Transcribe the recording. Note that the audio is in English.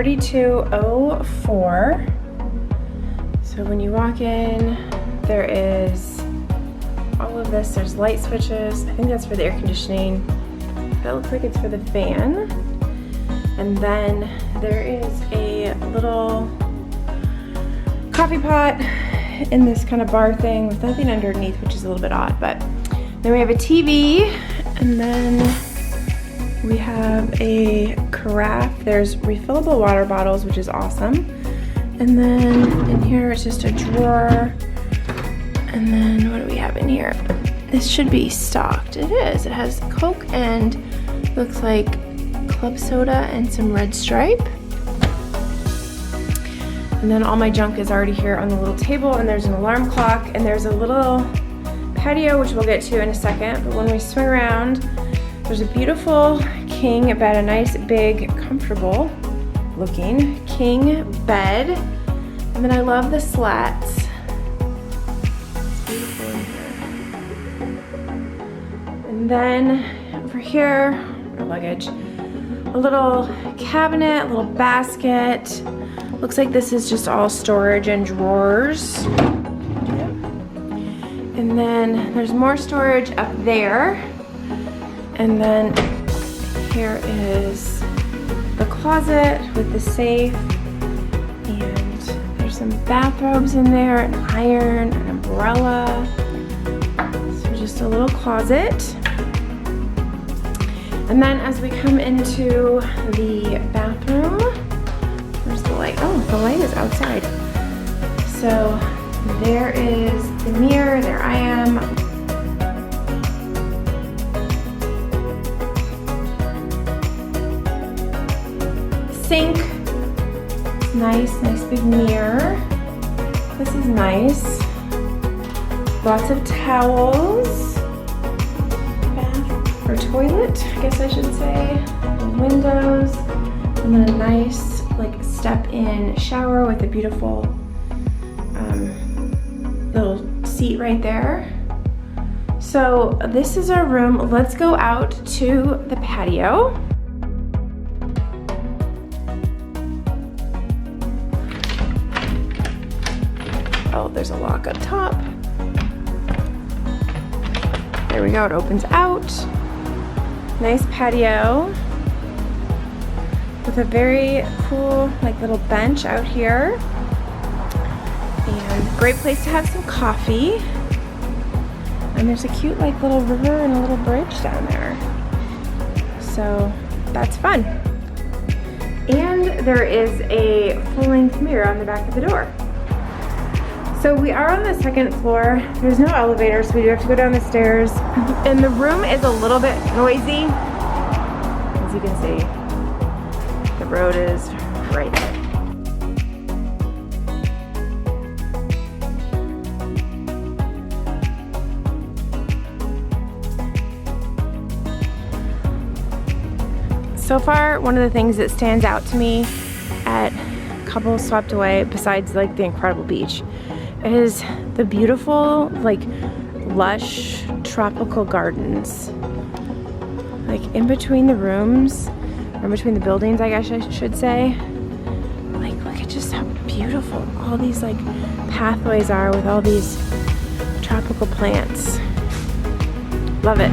4204. So when you walk in, there is all of this. There's light switches. I think that's for the air conditioning. That looks like it's for the fan. And then there is a little coffee pot in this kind of bar thing with nothing underneath, which is a little bit odd. But then we have a TV, and then we have a carafe. There's refillable water bottles, which is awesome. And then in here it's just a drawer. And then what do we have in here? This should be stocked. It is. It has Coke and looks like club soda and some Red Stripe. And then all my junk is already here on the little table, and there's an alarm clock, and there's a little patio, which we'll get to in a second. But when we swing around, there's a beautiful king bed, a nice, big, comfortable looking king bed. And then I love the slats. It's beautiful in here. And then over here, our luggage, a little cabinet, a little basket. Looks like this is just all storage and drawers. And then there's more storage up there. And then here is the closet with the safe. And there's some bathrobes in there, an iron, an umbrella. So just a little closet. And then as we come into the bathroom, where's the light? Oh, the light is outside. So there is the mirror, there I am. Sink, nice big mirror. This is nice. Lots of towels. Bath or toilet, I guess I should say. The windows, and then a nice like step-in shower with a beautiful little seat right there. So this is our room. Let's go out to the patio. Oh, there's a lock up top. There we go, it opens out. Nice patio with a very cool like little bench out here. And great place to have some coffee. And there's a cute like little river and a little bridge down there. So that's fun. And there is a full-length mirror on the back of the door. So we are on the second floor. There's no elevator, so we do have to go down the stairs. And the room is a little bit noisy. As you can see, the road is right there. So far, one of the things that stands out to me at Couple Swept Away, besides like the incredible beach, is the beautiful, like, lush tropical gardens. Like in between the rooms, or between the buildings, I guess I should say. Like, look at just how beautiful all these like pathways are with all these tropical plants. Love it.